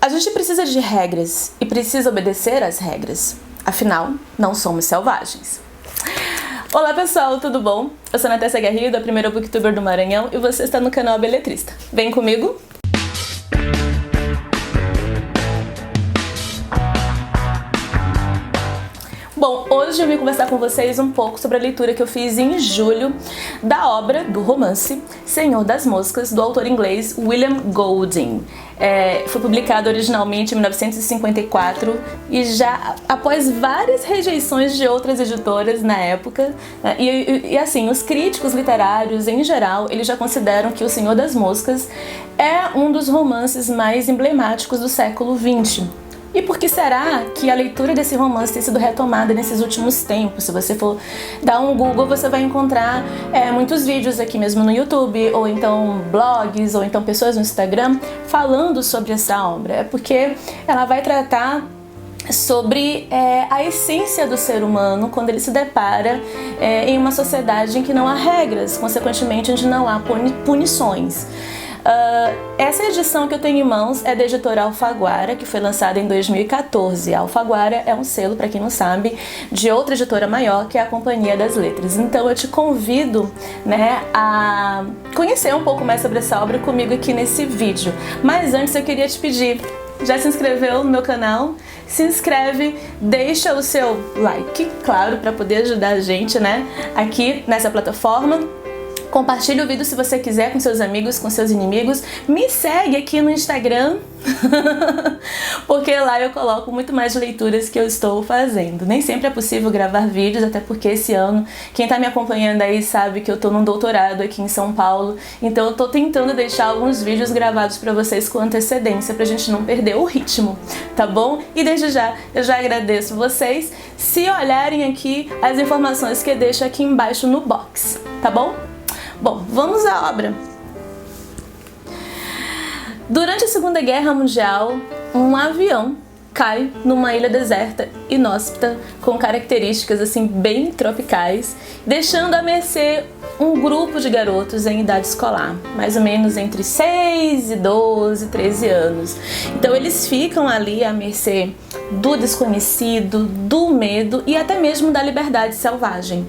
A gente precisa de regras e precisa obedecer às regras. Afinal, não somos selvagens. Olá pessoal, tudo bom? Eu sou a Natécia Garrido, a primeira booktuber do Maranhão, e você está no canal Beletrista. Vem comigo? Bom, hoje eu vim conversar com vocês um pouco sobre a leitura que eu fiz em julho da obra do romance Senhor das Moscas, do autor inglês William Golding. Foi publicado originalmente em 1954 e já após várias rejeições de outras editoras na época, e assim, os críticos literários em geral, eles já consideram que O Senhor das Moscas é um dos romances mais emblemáticos do século XX. E por que será que a leitura desse romance tem sido retomada nesses últimos tempos? Se você for dar um Google, você vai encontrar muitos vídeos aqui mesmo no YouTube, ou então blogs, ou então pessoas no Instagram falando sobre essa obra. É porque ela vai tratar sobre a essência do ser humano quando ele se depara em uma sociedade em que não há regras, consequentemente onde não há punições. Essa edição que eu tenho em mãos é da editora Alfaguara, que foi lançada em 2014. A Alfaguara é um selo, para quem não sabe, de outra editora maior, que é a Companhia das Letras. Então eu te convido, a conhecer um pouco mais sobre essa obra comigo aqui nesse vídeo. Mas antes eu queria te pedir, já se inscreveu no meu canal? Se inscreve, deixa o seu like, claro, para poder ajudar a gente, aqui nessa plataforma. Compartilhe o vídeo se você quiser com seus amigos, com seus inimigos. Me segue aqui no Instagram, porque lá eu coloco muito mais leituras que eu estou fazendo. Nem sempre é possível gravar vídeos, até porque esse ano, quem tá me acompanhando aí sabe que eu tô num doutorado aqui em São Paulo, então eu tô tentando deixar alguns vídeos gravados pra vocês com antecedência, pra gente não perder o ritmo, tá bom? E desde já, eu já agradeço vocês se olharem aqui as informações que eu deixo aqui embaixo no box, tá bom? Bom, vamos à obra. Durante a Segunda Guerra Mundial, um avião cai numa ilha deserta, inóspita, com características assim bem tropicais, deixando à mercê um grupo de garotos em idade escolar, mais ou menos entre 6 e 12, 13 anos. Então eles ficam ali à mercê do desconhecido, do medo e até mesmo da liberdade selvagem.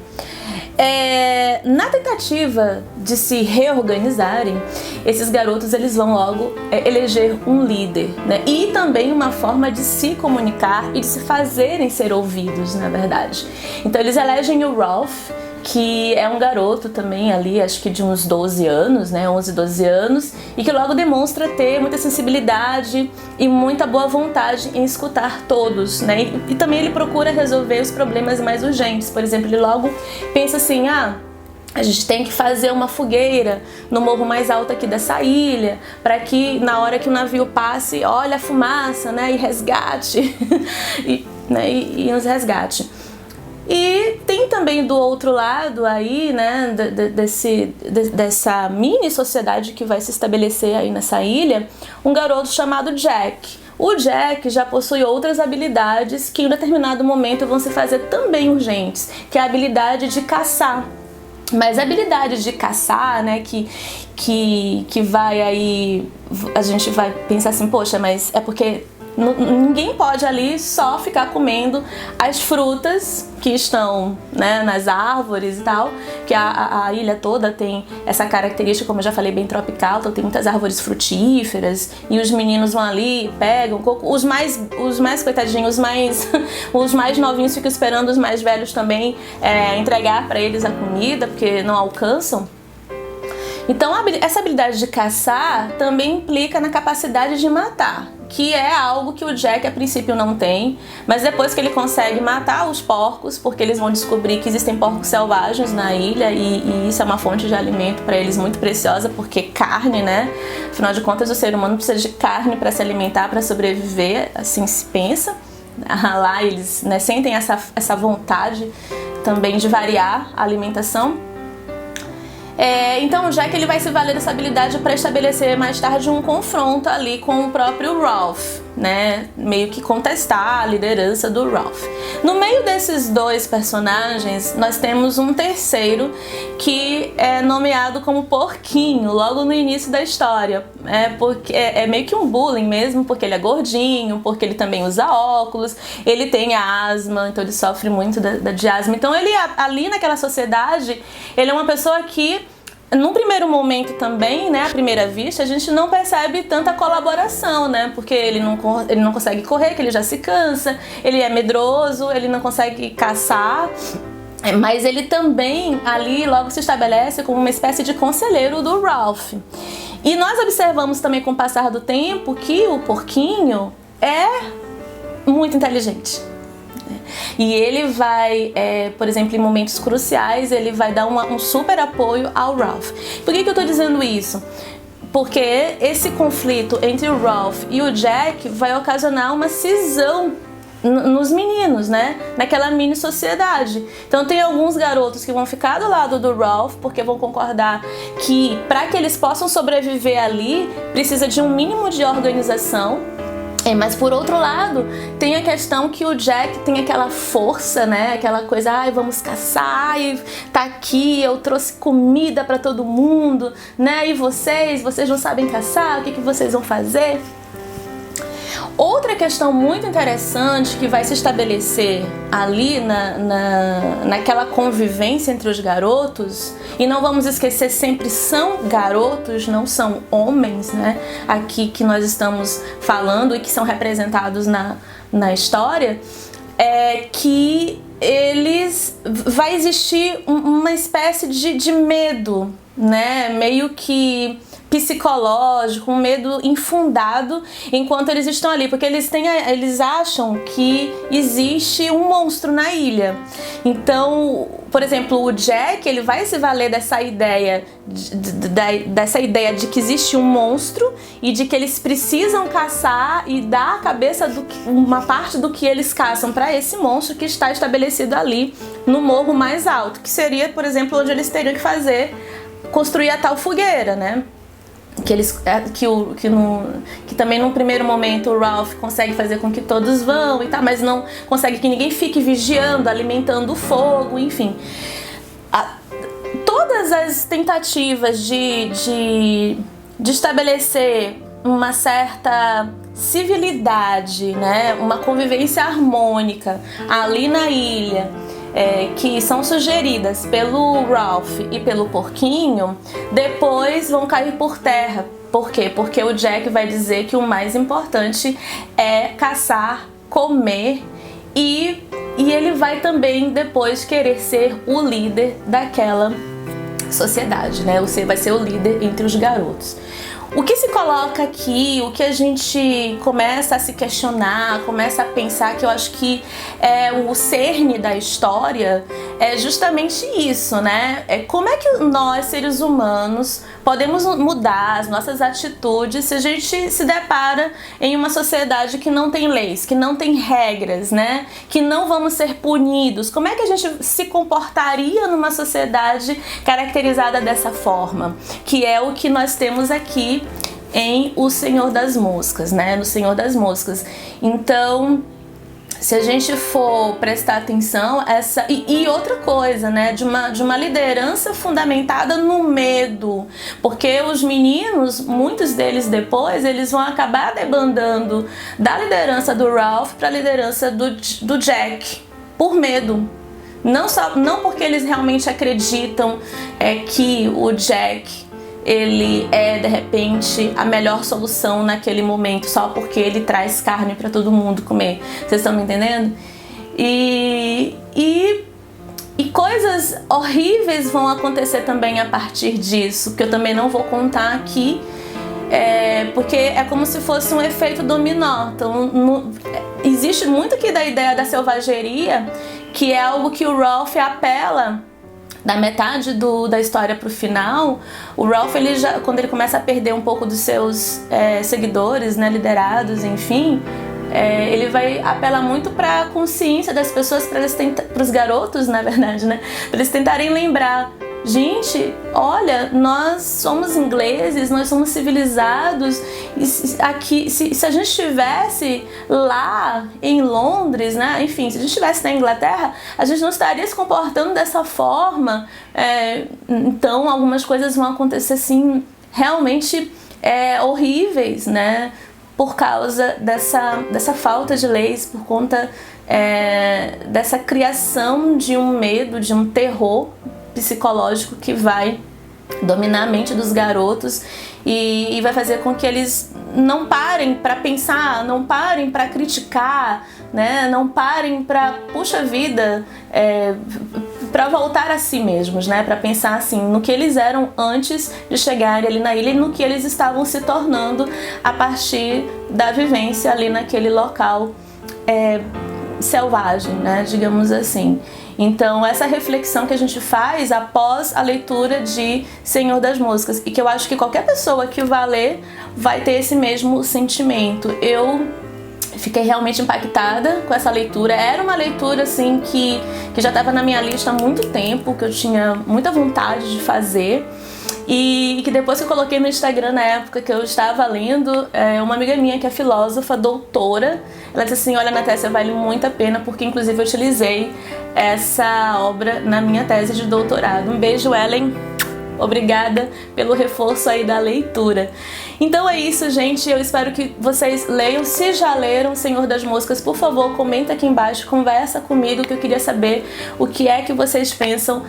Na tentativa de se reorganizarem, esses garotos eles vão logo eleger um líder, e também uma forma de se comunicar e de se fazerem ser ouvidos, na verdade. Então eles elegem o Ralph, que é um garoto também ali, acho que de uns 12 anos, 11, 12 anos, e que logo demonstra ter muita sensibilidade e muita boa vontade em escutar todos, E também ele procura resolver os problemas mais urgentes. Por exemplo, ele logo pensa assim, a gente tem que fazer uma fogueira no morro mais alto aqui dessa ilha, para que na hora que o navio passe, olhe a fumaça, e resgate, e nos resgate. E tem também do outro lado aí, dessa mini sociedade que vai se estabelecer aí nessa ilha, um garoto chamado Jack. O Jack já possui outras habilidades que em um determinado momento vão se fazer também urgentes, que é a habilidade de caçar. Mas a habilidade de caçar, que vai aí, a gente vai pensar assim, poxa, mas é porque ninguém pode ali só ficar comendo as frutas que estão nas árvores e tal, que a ilha toda tem essa característica, como eu já falei, bem tropical, então tem muitas árvores frutíferas e os meninos vão ali, pegam os mais coitadinhos, os mais novinhos ficam esperando os mais velhos também entregar para eles a comida, porque não alcançam. Então essa habilidade de caçar também implica na capacidade de matar, que é algo que o Jack a princípio não tem, mas depois que ele consegue matar os porcos, porque eles vão descobrir que existem porcos selvagens na ilha e isso é uma fonte de alimento para eles muito preciosa, porque carne, afinal de contas o ser humano precisa de carne para se alimentar, para sobreviver, assim se pensa. Lá eles sentem essa vontade também de variar a alimentação. Então o Jack ele vai se valer dessa habilidade para estabelecer mais tarde um confronto ali com o próprio Ralph. né, meio que contestar a liderança do Ralph. No meio desses dois personagens, nós temos um terceiro que é nomeado como Porquinho, logo no início da história. Porque é meio que um bullying mesmo, porque ele é gordinho, porque ele também usa óculos, ele tem asma, então ele sofre muito de asma. Então ele, ali naquela sociedade, ele é uma pessoa que, num primeiro momento também, né, à primeira vista, a gente não percebe tanta colaboração, né, porque ele não consegue correr, que ele já se cansa, ele é medroso, ele não consegue caçar, mas ele também ali logo se estabelece como uma espécie de conselheiro do Ralph. E nós observamos também com o passar do tempo que o Porquinho é muito inteligente. E ele vai, por exemplo, em momentos cruciais, ele vai dar um super apoio ao Ralph. Por que eu tô dizendo isso? Porque esse conflito entre o Ralph e o Jack vai ocasionar uma cisão nos meninos, né? Naquela mini sociedade. Então tem alguns garotos que vão ficar do lado do Ralph porque vão concordar que para que eles possam sobreviver ali, precisa de um mínimo de organização. Mas por outro lado, tem a questão que o Jack tem aquela força, né? Aquela coisa, vamos caçar, e tá aqui, eu trouxe comida pra todo mundo, né? E vocês não sabem caçar, o que vocês vão fazer? Outra questão muito interessante que vai se estabelecer ali naquela convivência entre os garotos, e não vamos esquecer, sempre são garotos, não são homens, né? Aqui que nós estamos falando e que são representados na história, é que vai existir uma espécie de medo, né? Meio que psicológico, um medo infundado enquanto eles estão ali, porque eles acham que existe um monstro na ilha. Então, por exemplo, o Jack, ele vai se valer dessa ideia de que existe um monstro e de que eles precisam caçar e dar a cabeça uma parte do que eles caçam para esse monstro que está estabelecido ali no morro mais alto, que seria, por exemplo, onde eles teriam que construir a tal fogueira, né? Que também num primeiro momento o Ralph consegue fazer com que todos vão e tal, mas não consegue que ninguém fique vigiando, alimentando o fogo, enfim. Todas as tentativas de estabelecer uma certa civilidade, né, uma convivência harmônica ali na ilha, que são sugeridas pelo Ralph e pelo Porquinho, depois vão cair por terra. Por quê? Porque o Jack vai dizer que o mais importante é caçar, comer, e ele vai também depois querer ser o líder daquela sociedade, né? Você vai ser o líder entre os garotos. O que se coloca aqui, o que a gente começa a se questionar, começa a pensar, que eu acho que é o cerne da história, é justamente isso, né? Como é que nós, seres humanos, podemos mudar as nossas atitudes se a gente se depara em uma sociedade que não tem leis, que não tem regras, né? Que não vamos ser punidos. Como é que a gente se comportaria numa sociedade caracterizada dessa forma? Que é o que nós temos aqui em O Senhor das Moscas, né? No Senhor das Moscas. Então, se a gente for prestar atenção, e outra coisa, né, de uma liderança fundamentada no medo, porque os meninos, muitos deles depois, eles vão acabar debandando da liderança do Ralph para a liderança do Jack, por medo. Não porque eles realmente acreditam que o Jack, ele é de repente a melhor solução naquele momento, só porque ele traz carne para todo mundo comer. Vocês estão me entendendo? E coisas horríveis vão acontecer também a partir disso, que eu também não vou contar aqui, porque é como se fosse um efeito dominó. Então existe muito aqui da ideia da selvageria, que é algo que o Ralph apela. Da metade da história pro final, o Ralph, quando ele começa a perder um pouco dos seus seguidores, né, liderados, enfim, ele vai apelar muito para a consciência das pessoas, para os garotos, na verdade, né, para eles tentarem lembrar, gente, olha, nós somos ingleses, nós somos civilizados, e aqui, se a gente estivesse lá em Londres, né, enfim, se a gente estivesse na Inglaterra, a gente não estaria se comportando dessa forma. Então algumas coisas vão acontecer assim, realmente horríveis, né, por causa dessa falta de leis, por conta dessa criação de um medo, de um terror psicológico que vai dominar a mente dos garotos e vai fazer com que eles não parem para pensar, não parem para criticar, né? Não parem para, puxa vida, para voltar a si mesmos, né? Para pensar assim no que eles eram antes de chegarem ali na ilha e no que eles estavam se tornando a partir da vivência ali naquele local selvagem, né? Digamos assim. Então essa reflexão que a gente faz após a leitura de Senhor das Moscas, e que eu acho que qualquer pessoa que vá ler vai ter esse mesmo sentimento. Eu fiquei realmente impactada com essa leitura. Era uma leitura assim que já estava na minha lista há muito tempo, que eu tinha muita vontade de fazer. E que depois que eu coloquei no Instagram, na época que eu estava lendo, uma amiga minha que é filósofa, doutora, ela disse assim: olha, Natécia, vale muito a pena, porque inclusive eu utilizei essa obra na minha tese de doutorado. Um beijo, Ellen. Obrigada pelo reforço aí da leitura. Então é isso, gente. Eu espero que vocês leiam. Se já leram Senhor das Moscas, por favor, comenta aqui embaixo, conversa comigo, que eu queria saber o que é que vocês pensam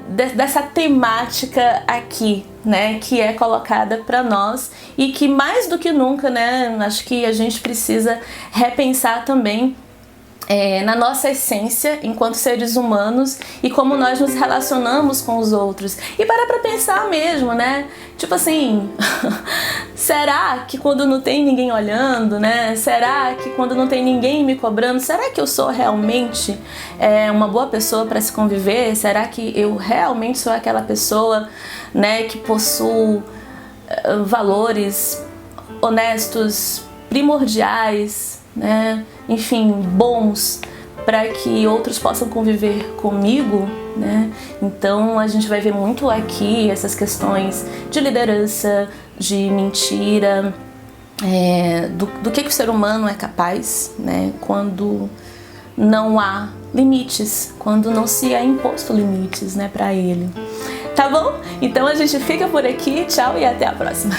dessa temática aqui, né, que é colocada para nós e que mais do que nunca, né, acho que a gente precisa repensar também na nossa essência enquanto seres humanos e como nós nos relacionamos com os outros. E para pra pensar mesmo, né? Tipo assim, será que quando não tem ninguém olhando, né? Será que quando não tem ninguém me cobrando, será que eu sou realmente uma boa pessoa para se conviver? Será que eu realmente sou aquela pessoa, né, que possui valores honestos, primordiais, né? Enfim, bons para que outros possam conviver comigo, né? Então a gente vai ver muito aqui essas questões de liderança, de mentira, do que o ser humano é capaz, né? Quando não há limites, quando não se é imposto limites, né, para ele. Tá bom? Então a gente fica por aqui, tchau e até a próxima.